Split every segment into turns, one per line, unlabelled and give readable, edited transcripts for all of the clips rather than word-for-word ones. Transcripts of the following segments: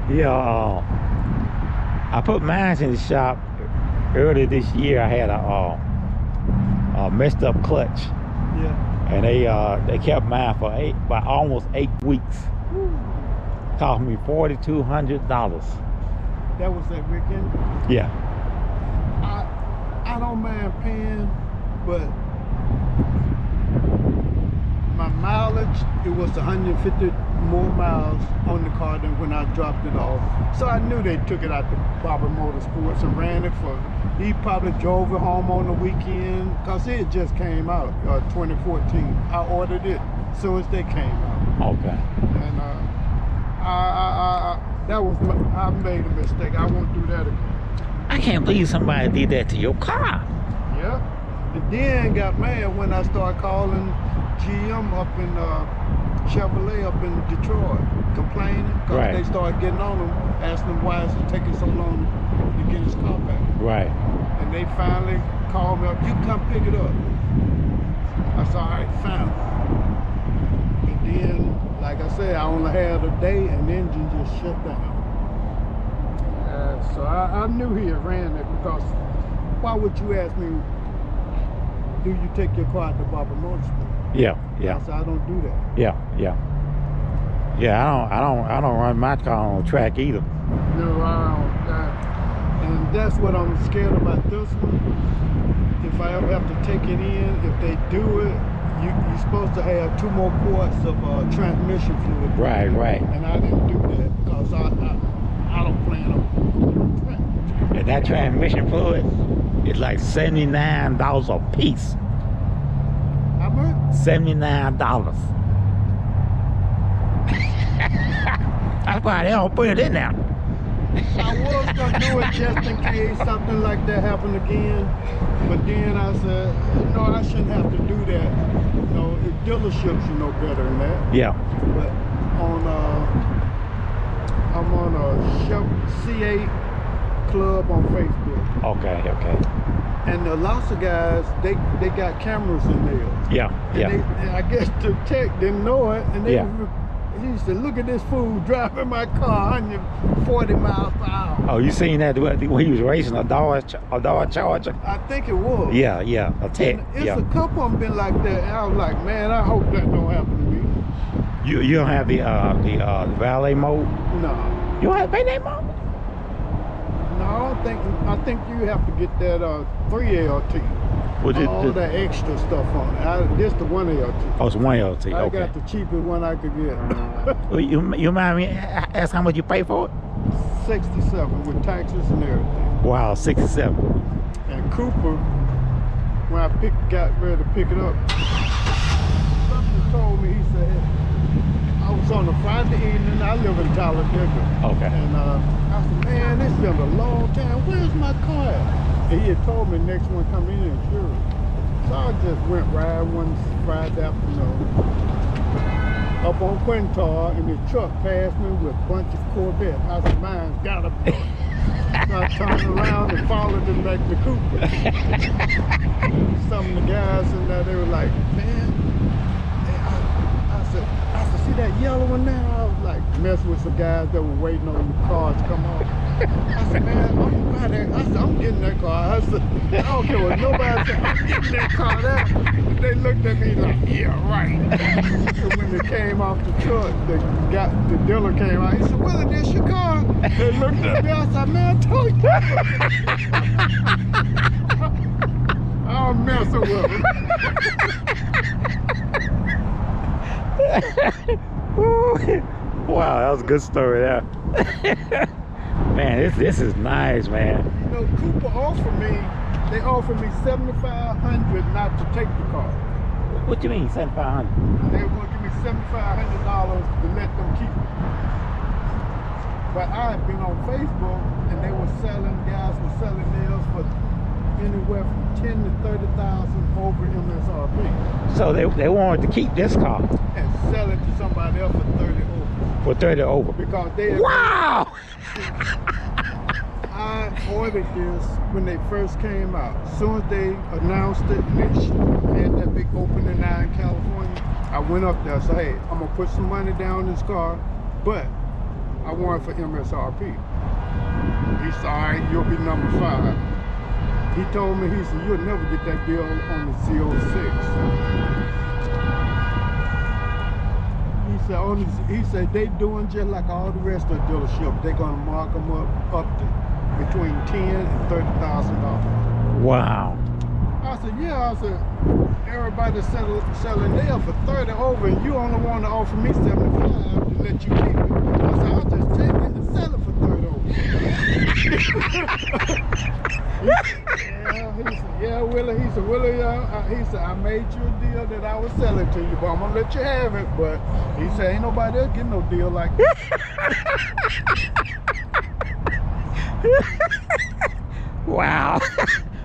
Yeah, I put mine in the shop earlier this year. I had a messed up clutch.
Yeah.
And they kept mine for almost 8 weeks.
Woo.
Cost me $4,200.
That was that weekend?
Yeah.
I don't mind paying, but my mileage, it was 150 more miles on the car than when I dropped it off. So I knew they took it out to Barber Motorsports and ran it for, he probably drove it home on the weekend, because it just came out, 2014. I ordered it as soon as they came out.
Okay.
And I made a mistake. I won't do that again.
I can't believe somebody did that to your car.
Yeah. And then got mad when I started calling GM up in Chevrolet up in Detroit, complaining because they started getting on him, asking him why is it taking so long to get his car back.
Right.
And they finally called me up, you come pick it up. I said, all right, fine. And then, like I said, I only had a day and the engine just shut down. So I knew he had ran it, because why would you ask me, do you take your car to Barber Motorsports?
Yeah, yeah.
I said, I don't do that.
Yeah, yeah. Yeah, I don't run my car on track either.
No, I don't. And that's what I'm scared about this one. If I ever have to take it in, if they do it, you're supposed to have 2 more quarts of transmission fluid.
Right, right.
And I didn't do that because I don't plan on going on track.
And that transmission fluid is like $79 a piece.
How much?
$79. That's why they don't put it in there.
I was gonna do it just in case something like that happened again, but then I said, no, I shouldn't have to do that. You know, dealerships should know better than that.
Yeah.
But I'm on a C8 club on Facebook.
Okay, okay.
And lots of guys, they got cameras in there.
Yeah, yeah.
And I guess the tech didn't know it, and he said, look at this fool driving my car 140 miles per hour.
Oh, you seen that when he was racing a Dodge Charger?
I think it was.
Yeah, yeah, a tech.
And it's a couple of them been like that, and I was like, man, I hope that don't happen to me.
You don't have the valet mode?
No.
You don't have valet mode?
No, I think you have to get that 3LT. All that extra stuff on it. This the 1LT.
Oh, it's 1LT.
I
Okay.
got the cheapest one I could get.
you mind me ask how much you pay for it?
67 with taxes and everything.
Wow, 67.
And Cooper, when I got ready to pick it up, something told me, he said, I was on a Friday evening, I live in Talladega.
Okay.
And I said, man, it's been a long time, where's my car at? And he had told me next one come in and sure. So I just went ride one Friday afternoon up on Quintar, and his truck passed me with a bunch of Corvettes. I said, mine's gotta be. So I turned around and followed him back to Cooper. Some of the guys in there, they were like, man, I said, see that yellow one now? I was like, messing with some guys that were waiting on the car to come on. I said, man, I'm gonna buy that. I said, I'm getting that car. I said, I don't care what nobody said, I'm getting that car. They looked at me like, yeah, right. And when they came off the truck, the dealer came out. He said, well, this your car? They looked at me. I said, man, I told you. I was messing with him.
Wow, that was a good story there. Man, this is nice, man.
You know, Cooper they offered me $7,500 not to take the car.
What do you mean, $7,500?
They were going to give me $7,500 to let them keep it. But I had been on Facebook, and guys were selling theirs for anywhere from $10,000 to $30,000 over MSRP.
So they wanted to keep this car
and sell it to somebody else for 30 over.
For 30 over.
Because they had
wow!
I ordered this when they first came out. As soon as they announced it and they had that big opening now in California, I went up there and said, hey, I'm gonna put some money down in this car, but I won for MSRP. He said, all right, you'll be number 5. He told me, he said, you'll never get that deal on the Z06. He said they doing just like all the rest of the dealership. They're gonna mark them up to between $10,000 and $30,000.
Wow.
I said, yeah. I said, everybody's selling there for 30 over, and you only want to offer me 75 to let you keep it. I said, I'll just take it and sell it for 30 over. Yeah, Willie. He said, Willie, he said, I made you a deal that I was selling to you, but I'm gonna let you have it. But he said, ain't nobody else getting no deal like that.
Wow.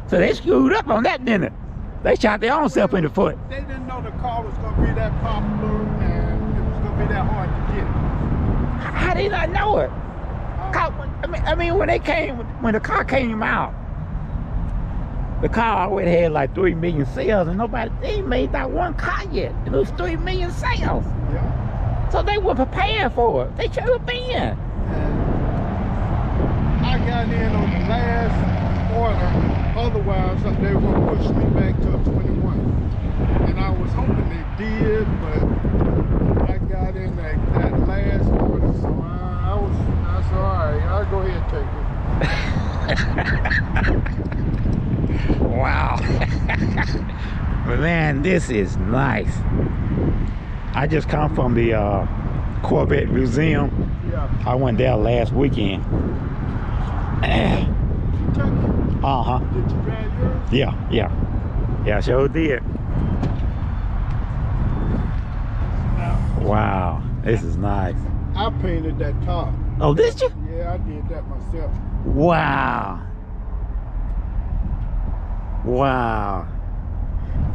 So they screwed up on that, didn't it? They shot their own self in the foot.
They didn't know the car was gonna be that popular and it was gonna be that hard to get.
How did I know it? I mean, when the car came out, the car already had like 3 million sales, and they ain't made that one car yet. And it was 3 million sales.
Yeah.
So they were prepared for it. They should have been.
I got in on the last order. Otherwise, they were gonna push me back to a 21. And I was hoping they did, but I got in that last order, so I said, all right, I'll go ahead and take it.
Wow. But man, this is nice. I just come from the Corvette Museum.
Yeah.
I went there last weekend. Uh-huh.
Did you drive yours?
Yeah, I sure did. Wow, this is nice.
I painted that top.
Oh, did you?
Yeah, I did that myself.
Wow.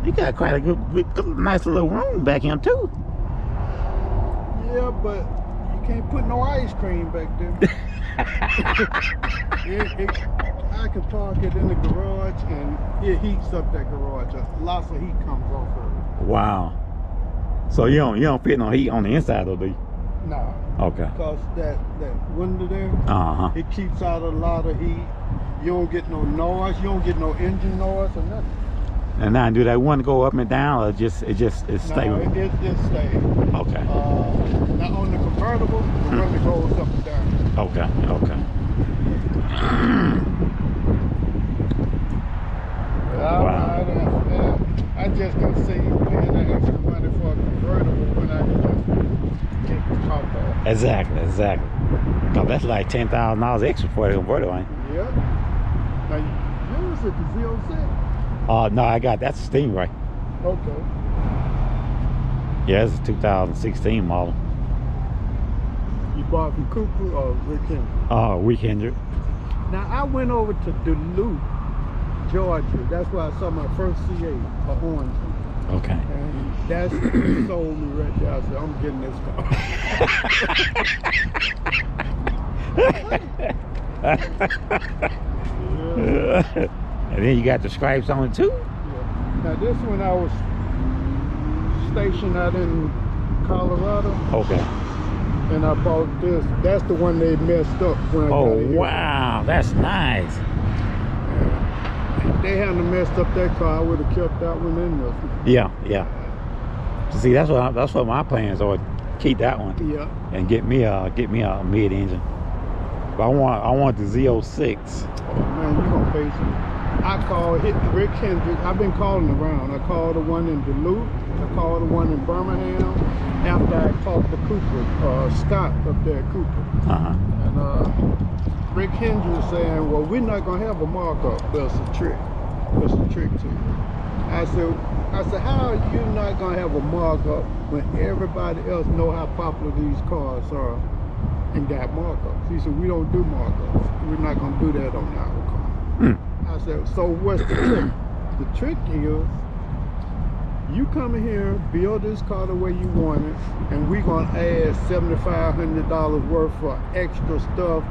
You got quite a good nice little room back here too.
Yeah, but you can't put no ice cream back there. I can park it in the garage and it heats up that garage. Lots of heat comes off of it.
Wow. So you don't fit no heat on the inside though, do you?
No.
Okay.
Because that window there, it keeps out a lot of heat. You don't get no noise. You don't get no engine noise or nothing.
And now, do that one go up and down, or it stays?
No, it just stays.
Okay.
Now on the convertible, the window goes up and down.
Okay.
Wow. I just can see paying that extra money for a convertible when I can just get the top off.
Exactly. Cause that's like $10,000 extra for a convertible, ain't it?
Yeah. Now yours is the Z06.
No, that's a Stingray.
Okay.
Yeah, it's a 2016 model.
You bought from Cooper or Rick Henry?
Rick Henry.
Now I went over to Duluth, Georgia. That's where I saw my first C8, an orange one.
Okay.
And that's what sold me right there. I said, I'm getting this car.
And then you got the stripes on it too?
Yeah. Now this one I was stationed out in Colorado.
Okay.
And I bought this. That's the one they messed up when I got here.
Oh wow, that's nice.
If they hadn't messed up that car, I would have kept that one in there.
Yeah. See, that's what my plans are. Keep that one.
Yeah.
And get me a mid-engine. But I want the Z06.
Oh man, you gonna face me. I called Rick Hendrick. I've been calling around. I called the one in Duluth. I called the one in Birmingham. After I talked to Cooper, Scott up there at Cooper. And Rick Hendrick saying, well, we're not gonna have a markup. That's a trick. That's a trick to you. I said, how are you not gonna have a markup when everybody else know how popular these cars are and got markups? He said, we don't do markups. We're not gonna do that on our car. I said, so what's the trick? The trick is, you come in here, build this car the way you want it, and we're gonna add $7,500 worth for extra stuff.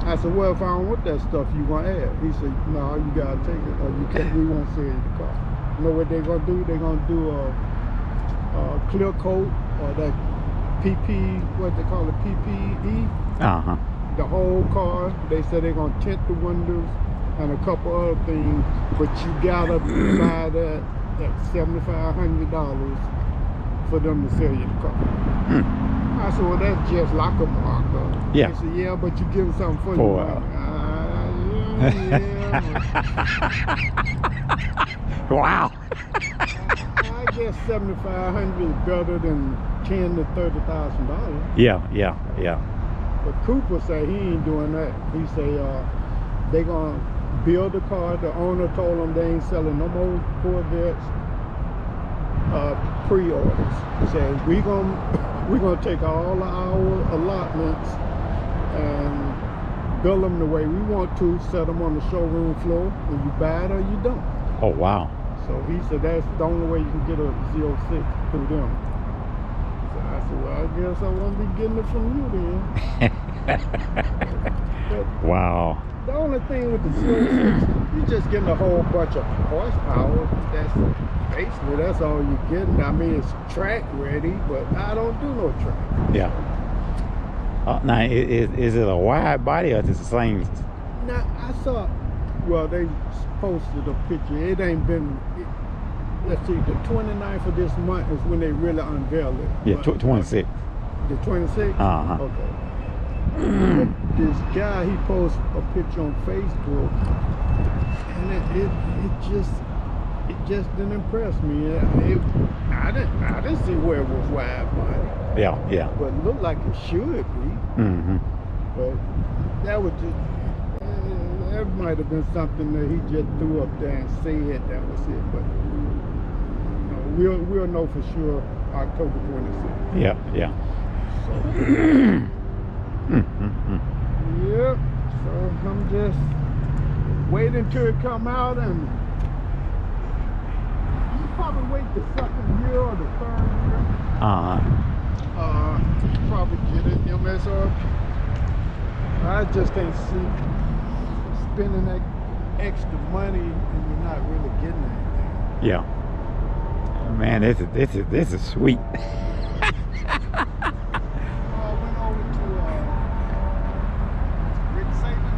I said, well, if I don't want that stuff, you gonna add? He said, no, you gotta take it, or you can't. We won't sell you the car. You know what they're gonna do? They're gonna do a clear coat or that PP, what they call it, PPE.
Uh-huh.
The whole car. They said they're gonna tint the windows and a couple other things, but you gotta buy that at $7,500 for them to sell you the car. I said, well, that's just like a markup.
Yeah.
He said, yeah, but you give them something for your money. Yeah.
Wow.
I guess $7,500 is better than $10,000 to $30,000.
Yeah.
But Cooper say he ain't doing that. He say they gonna build the car. The owner told them they ain't selling no more Corvettes pre-orders. He said we gonna take all of our allotments and build them the way we want to, set them on the showroom floor, and you buy it or you don't.
Oh, wow.
So he said that's the only way you can get a Z06 through them. So I said, well, I guess I won't be getting it from you then. But
Wow.
the only thing with the Z06, you're just getting a whole bunch of horsepower. That's basically, that's all you're getting. I mean, it's track ready, but I don't do no track.
Yeah. Now, is it a wide body or is it the same?
Now, I saw, well, they posted a picture. It ain't been, let's see, the 29th of this month is when they really unveiled it.
Yeah, 26.
The 26th?
Uh-huh.
Okay. This guy, he posted a picture on Facebook, and it just didn't impress me. I didn't see where it was wide body.
Yeah.
But it looked like it should be.
Mm-hmm.
But that was just, that might have been something that he just threw up there and said that was it. But you know, we'll know for sure October 26th.
Yeah.
So, yep. So I'm just waiting till it come out, and you probably wait the second year or the third year. Probably get it MSRP. I just can't see spending that extra money and you're not really getting anything.
Yeah. Man, this is sweet.
I went over to Rick Saban.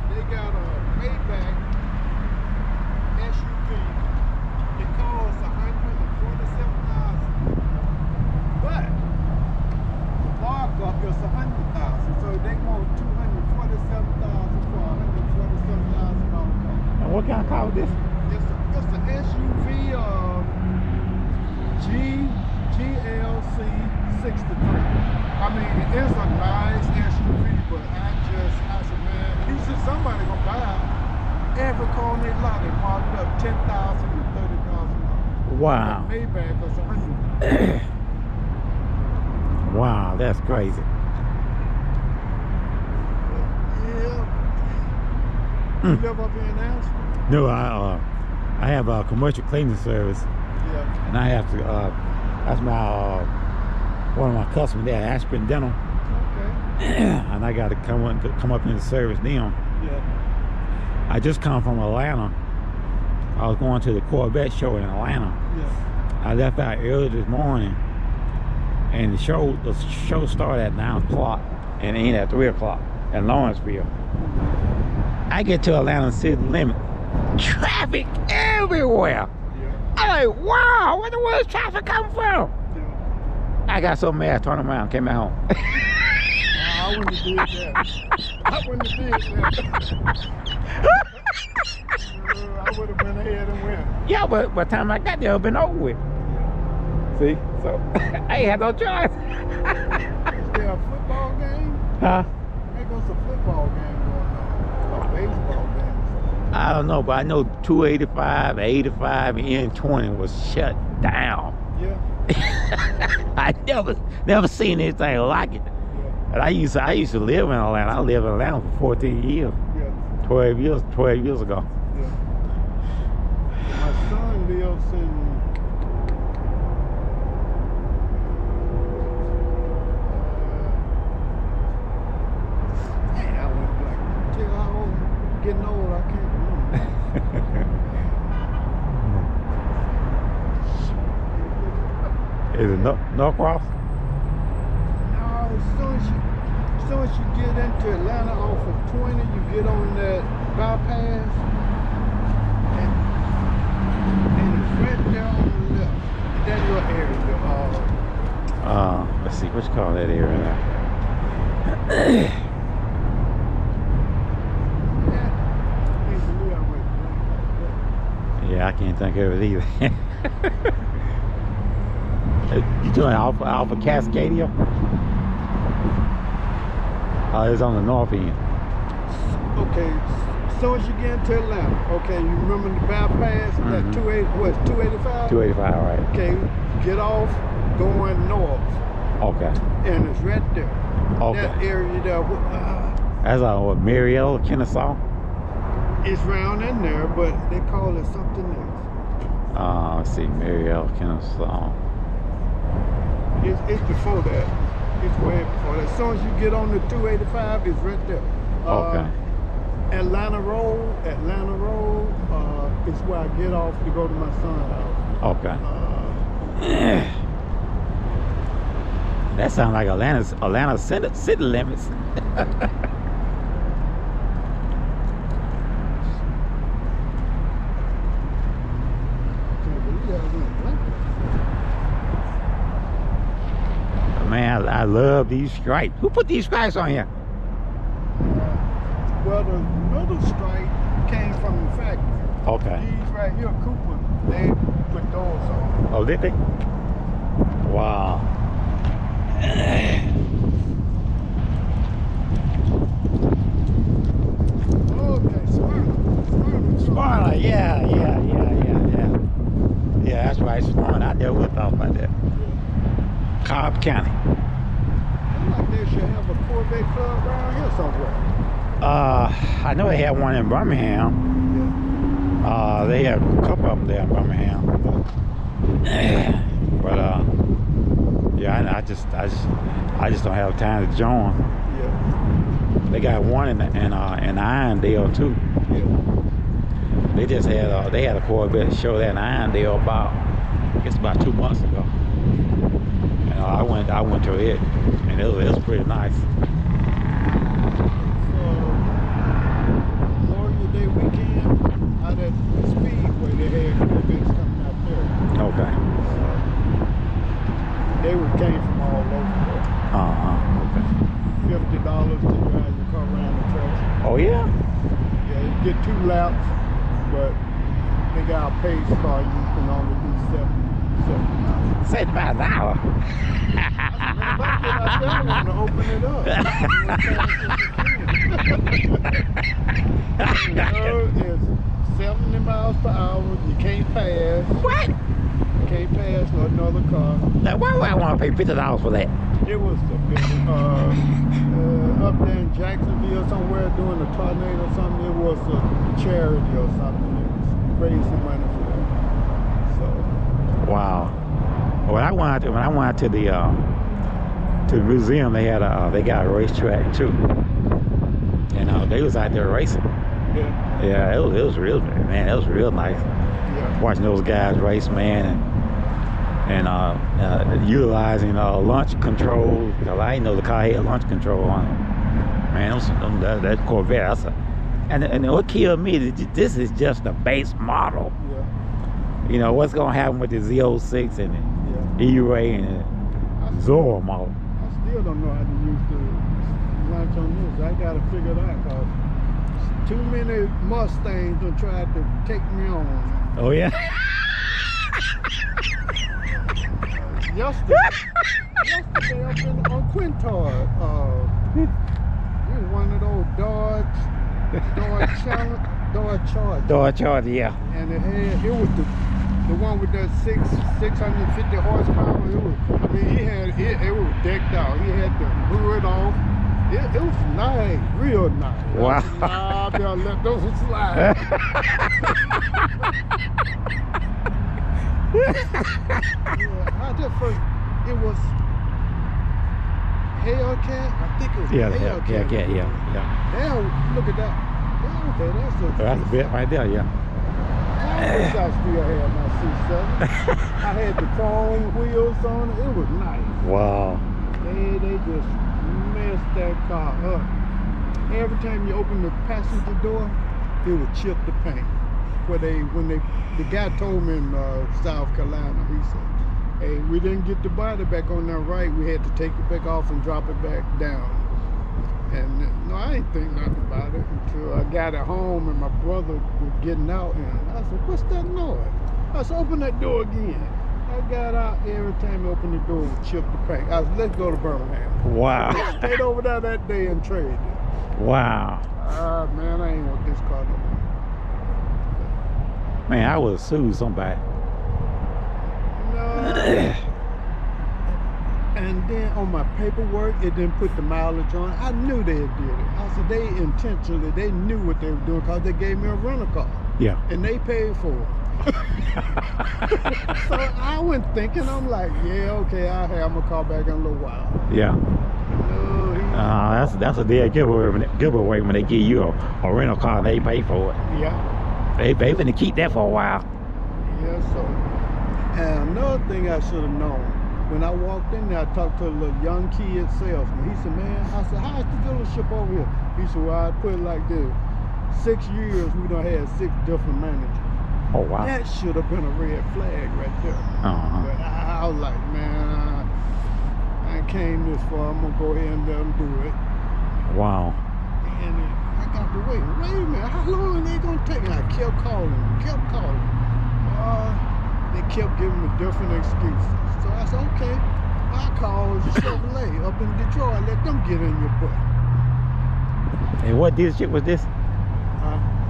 They got a Maybach SUV. It costs $147,000, but the markup is $100,000. So they want $247,000 for $147,000 car.
And what kind of car is this?
It's an SUV GLC 63. I mean, it's a nice SUV, but I said, man, he said somebody gonna buy it. Every car on their lot, they marked up $10,000 to $30,000.
Wow.
That Maybach was $100,000.
Wow, that's crazy.
Yeah. You live up here in Ashland?
No, I have a commercial cleaning service,
Yeah.
and I have to. That's my one of my customers there, Aspirin Dental,
Okay.
and I got to come up in the service them.
Yeah.
I just come from Atlanta. I was going to the Corvette show in Atlanta.
Yeah.
I left out early this morning, and the show started at 9 o'clock and ended at 3 o'clock in Lawrenceville. I get to Atlanta city limit, traffic everywhere.
Yeah.
I'm like, wow, where the world's traffic coming from?
Yeah.
I got so mad, turned around, came out home.
I wouldn't have did that. I wouldn't have did that. I would have been ahead and went.
Yeah, but by the time I got there, it been over with. See? So, I ain't had no choice.
Is there a football game?
Huh?
There goes a football game going on. A baseball game.
I don't know, but I know 285, 85, and N20 was shut down.
Yeah.
I never seen anything like it.
Yeah.
And I used to live in Atlanta. I lived in Atlanta for 14 years.
Yeah.
12 years ago.
Yeah. My son lives in I went black. Tell how old, getting old, I can't remember.
Is it Norcross?
No, as soon soon as you get into Atlanta off of 20, you get on that bypass, and it's right there on the left. Is that your area?
Let's see, what you call that area now? Yeah, I can't think of it either. You doing Alpha Cascadia? It's on the north end.
Okay, as soon as you get into Atlanta, okay, you remember the bypass? That 285?
285, right.
Okay, get off, going north.
Okay.
And it's right there.
Okay.
That area there.
That's what, Mariel, Kennesaw?
It's round in there, but they call it something else.
Let's see, Mariel, Kennesaw.
It's before that. It's way before that. As soon as you get on the 285, it's right there.
Okay.
Atlanta Road is where I get off to go to my son's house.
Okay. That sounds like Atlanta city limits. Man, I love these stripes. Who put these stripes on here?
Well, the middle stripe came from the factory.
Okay.
These right here, Cooper, they put those on.
Oh, did they? Wow.
Okay, Smyrna.
Yeah, that's right. Smyrna. I never would thought about that. Cobb County.
Like they should have a Corvette club around here somewhere.
I know they had one in Birmingham.
Yeah.
They have a couple of them there in Birmingham. But yeah, I just don't have time to join.
Yeah.
They got one in Irondale too.
Yeah.
They just had they had a Corvette show there in Irondale about 2 months ago. And I went to it, and it was pretty nice.
Memorial Day weekend, out at the Speedway, they had Corvettes coming out there.
Okay.
They came from all over.
Okay.
$50 to drive your car around the track.
Oh yeah.
Yeah, you get 2 laps, but they got a pace car. You can only do 70 miles.
$75 an hour.
I want to open it up. It's 70 miles per hour. You can't pass.
What?
You can't pass another car.
Now, why would I want to pay $50 for that?
It was up there in Jacksonville somewhere doing a tornado or something. It was a charity or something. It was raising money for that. So.
Wow. When I went to the museum, they got a racetrack too, and they was out there racing.
Yeah.
Yeah, it was real, man. It was real nice.
Yeah.
Watching those guys race, man, and utilizing launch control. Because I didn't know the car had launch control on it. Man, that Corvette. And what killed me, this is just a base model.
Yeah.
You know what's gonna happen with the Z06 and the E-Ray and the Zorro model.
I still don't know how to use the launch on this. I gotta figure it out because too many Mustangs done tried to take me on.
Oh yeah.
Yesterday up on Quintard, it was one of those Dodge Charger.
Yeah.
And it was the one with the 650 horsepower. It was decked out. He had the hood off. It was nice, real nice.
Wow.
Nah, they'll let those slide. Yeah, I just first, it was Hellcat. I think it was Hellcat.
Yeah.
Now look at that. Okay,
That's a bit right there, yeah.
I wish I still had my C7. I had the chrome wheels on it. It was nice.
Wow.
They just messed messed that car up. Every time you open the passenger door, it would chip the paint. The guy told me in South Carolina, he said, hey, we didn't get the body back on that right. We had to take it back off and drop it back down. And no, I ain't think nothing about it until I got it home and my brother was getting out, and I said, what's that noise? I said, open that door again. I got out. Every time I opened the door, it would chip the paint. I said, let's go to Birmingham.
Wow.
I stayed over there that day and traded it.
Wow.
Man, I ain't want this car no more.
Man, I would have sued somebody.
No. And then on my paperwork, it didn't put the mileage on. I knew they did it. I said, they intentionally, they knew what they were doing because they gave me a rental car.
Yeah.
And they paid for it. So I went thinking, I'm like, yeah, okay, I'll have my car back in a little while.
Yeah.
No,
that's a dead giveaway when they give you a rental car and they pay for it.
yeah.
They finna keep that for a while.
Yeah, so. And another thing I should have known, when I walked in there, I talked to a little young kid salesman. He said, man, I said, how's the dealership over here? He said, well, I put it like this. 6 years, we done had 6 different managers.
Oh, wow.
That should have been a red flag right there. But I was like, man, I came this far. I'm going to go ahead and let them do it.
Wow.
And I got to wait a minute, how long are they going to take? And I kept calling. They kept giving me different excuses. So I said, okay, I'll call Chevrolet up in Detroit. Let them get in your butt.
And what dealership was this?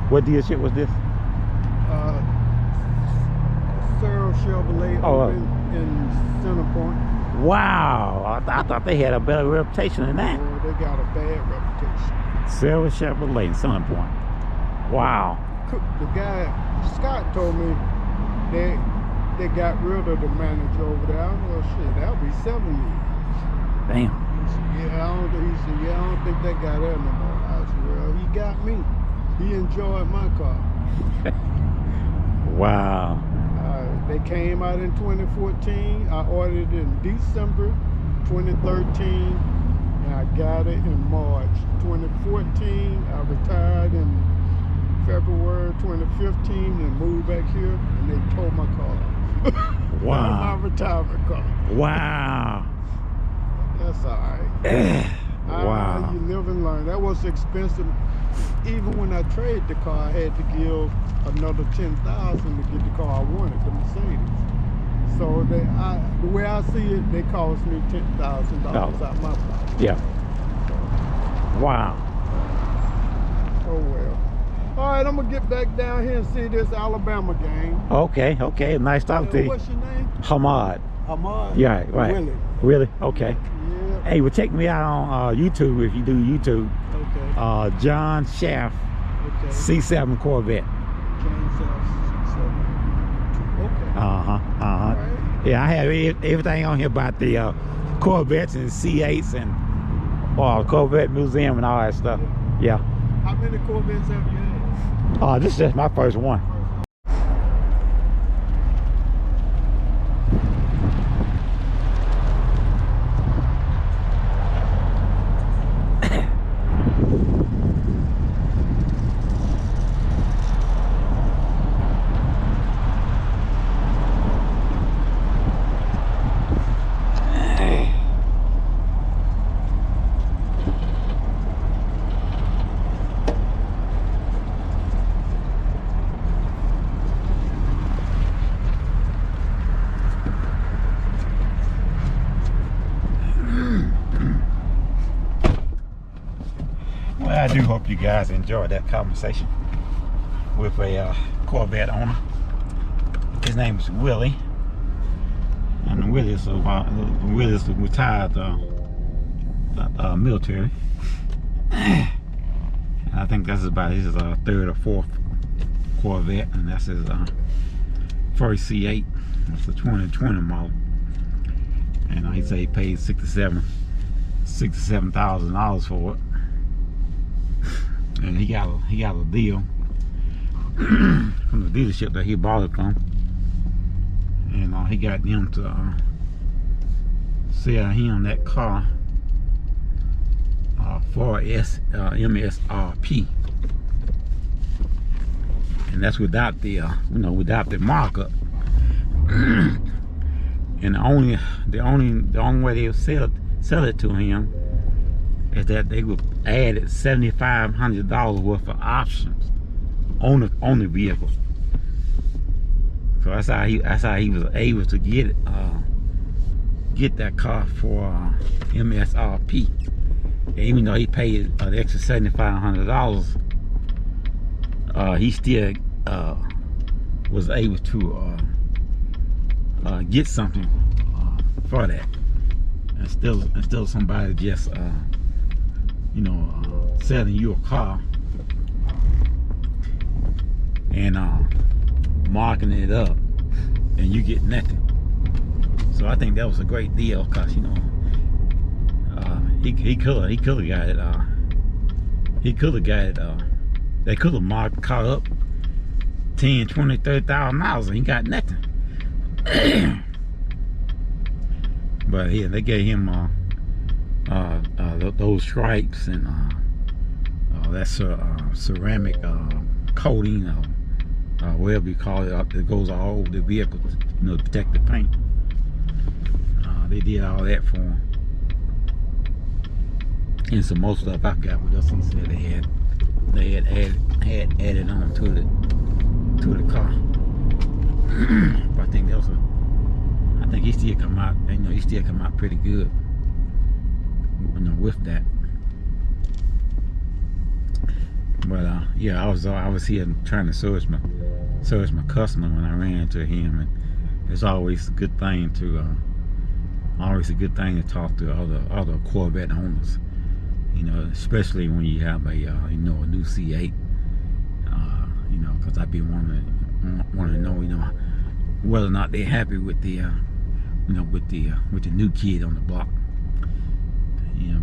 What dealership was this?
Chevrolet up in Center Point.
Wow. I thought they had a better reputation than that.
Oh, they got a bad reputation.
Sarah Chevrolet in Center Point. Wow.
The guy, Scott, told me they got rid of the manager over there. I don't know, shit, that'll be 7 years.
Damn.
He said, I don't think that guy there no more. I said, well, he got me. He enjoyed my car.
Wow.
They came out in 2014. I ordered it in December 2013, and I got it in March 2014. I retired in February 2015 and moved back here, and they towed my car.
Wow.
My retirement car.
Wow.
That's all right.
Wow.
You live and learn. That was expensive. Even when I traded the car, I had to give another $10,000 to get the car I wanted, the Mercedes. So the way I see it, they cost me $10,000 out my pocket.
Yeah. Wow.
Oh well. All right, I'm gonna get back down here and see this Alabama game.
Okay. Nice talking to you.
What's your name?
Hamad.
Hamad.
Yeah, right.
Willie.
Really? Okay.
Yeah.
Hey, well, check me out on YouTube if you do YouTube.
Okay.
John Shaft,
Okay.
C7 Corvette.
Okay. All right.
Yeah, I have everything on here about the Corvettes and C8s and Corvette Museum and all that stuff. Yeah.
How many Corvettes have you had?
This is just my first one. I do hope you guys enjoyed that conversation with a Corvette owner. His name is Willie, and Willie is a retired military. And I think that's about his third or fourth Corvette, and that's his first C8. It's a 2020 model, and he said he paid $67,000 for it. And he got a deal from the dealership that he bought it from, and he got them to sell him that car for MSRP, and that's without the without the markup. And the only way they'll sell it to him is that they would add $7,500 worth of options on the vehicle. So that's how he was able to get that car for MSRP. And even though he paid the extra $7,500, he still was able to get something for that. Instead of somebody just selling you a car and marking it up and you get nothing. So I think that was a great deal, because he could have got it. They could have marked the car up 10, 20, 30,000 miles and he got nothing. But yeah, they gave him those stripes and that ceramic coating, whatever you call it, that goes all over the vehicle to protect the paint. They did all that for him. And some most stuff I forgot what else he said they had added on to the car. But I think that was I think he still come out, he still come out pretty good, with that. But yeah, I was here trying to service my customer when I ran into him, and it's always a good thing to talk to other Corvette owners, especially when you have a a new C8, because I be wanting to know whether or not they're happy with the with the new kid on the block,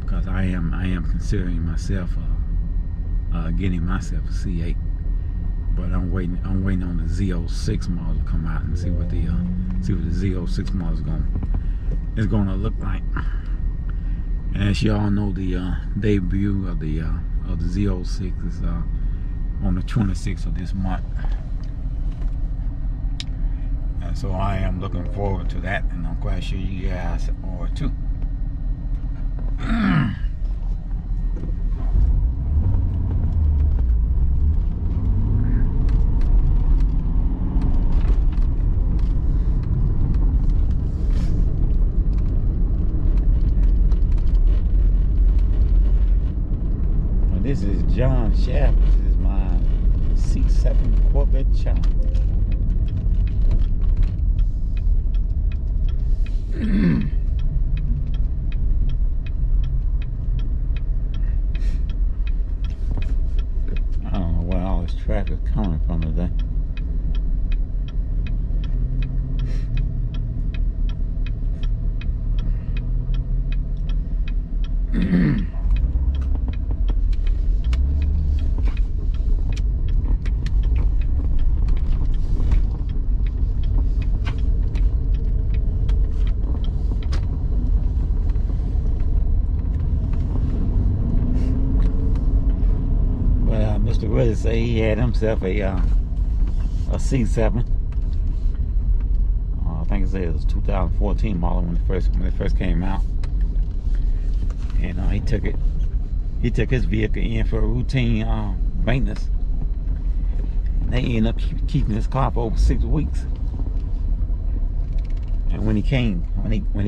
because I am considering myself getting myself a C8, but I'm waiting on the Z06 model to come out and see what the Z06 model is gonna look like. And as y'all know, the debut of the Z06 is on the 26th of this month. And so I am looking forward to that, and I'm quite sure you guys are too. This is John Shaft. This is my C7 Corvette channel. I don't know where all this traffic is coming from today. Mr. Willis said he had himself a C7. I think it was 2014 model when it first came out, and he took his vehicle in for a routine maintenance. And they ended up keeping his car for over 6 weeks. And when he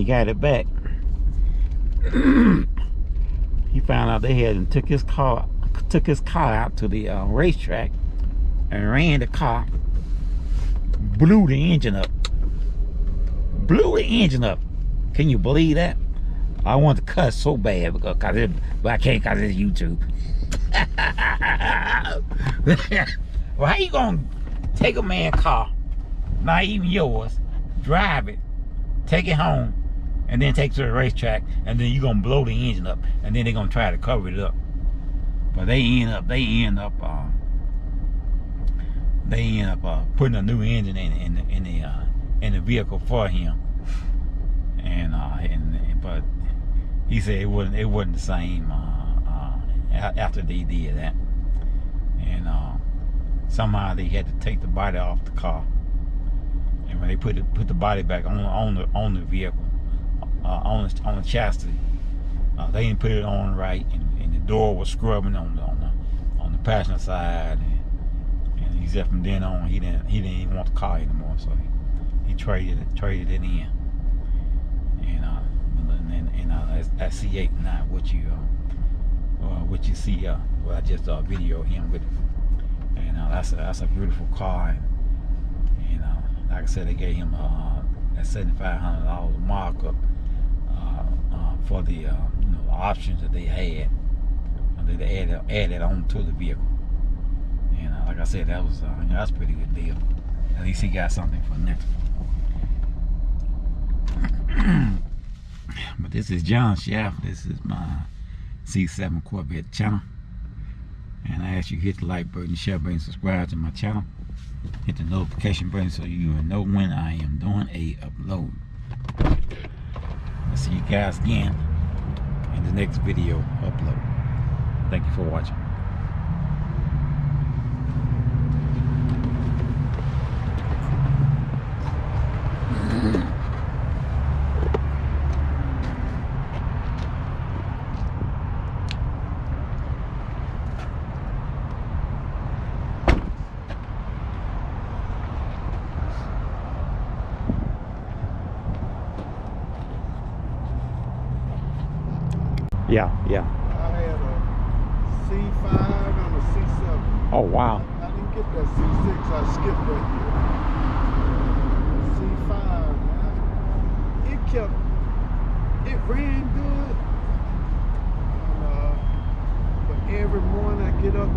got it back, he found out they had took his car out to the racetrack and ran the car, blew the engine up. Can you believe that? I want to cuss so bad but I can't, because it's YouTube. Well, how you gonna take a man's car, not even yours, drive it, take it home, and then take it to the racetrack, and then you gonna blow the engine up, and then they're gonna try to cover it up? But they end up putting a new engine in the vehicle for him, but he said it wasn't the same after they did that, and somehow they had to take the body off the car, and when they put the body back on the vehicle, on the chassis, they didn't put it on right, and the door was scrubbing on the passenger side, and he said from then on he didn't even want the car anymore, so he traded it in. And I C8 now what you see well, I just video him with it, and that's a beautiful car, and like I said, they gave him a $7,500 markup for the the options that they had, that they added on to the vehicle, and like I said, that was that's a pretty good deal. At least he got something for next one. But this is John Shaft. This is my C7 Corvette channel, and I ask you hit the like button, share button, subscribe to my channel, hit the notification button so you will know when I am doing a upload. I'll see you guys again in the next video upload. Thank you for watching. Yeah.
I had a C5 and a C7.
Oh wow.
I didn't get that C6. I skipped that year. C5, man. It ran good. And, but every morning I get up, the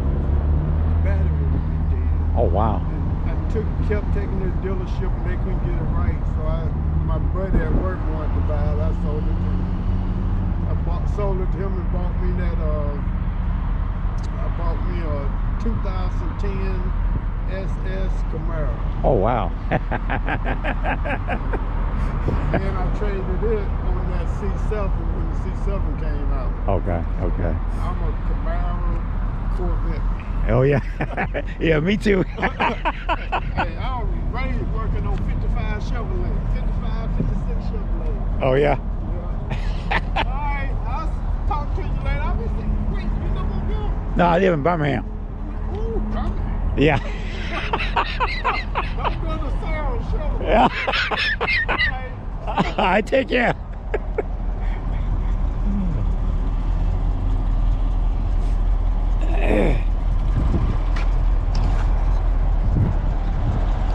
battery would be dead.
Oh wow.
And I kept taking it to the dealership and they couldn't get it right. So my buddy at work wanted to buy it. I sold it to him. Sold it to him and bought me that I bought me a 2010 SS Camaro.
Oh wow.
And I traded it on that C7 when the C7 came out.
Okay.
I'm a Camaro Corvette.
Oh yeah. Yeah, me too.
Hey, I was raised working on 55 Chevrolet, 55, 56 Chevrolet.
Oh yeah.
Alright, I'll talk to you later. I'll be saying, wait, you know what?
No, I live in Birmingham.
Ooh, Birmingham.
Yeah.
I'm going to Sarah show.
Yeah. All right, take care.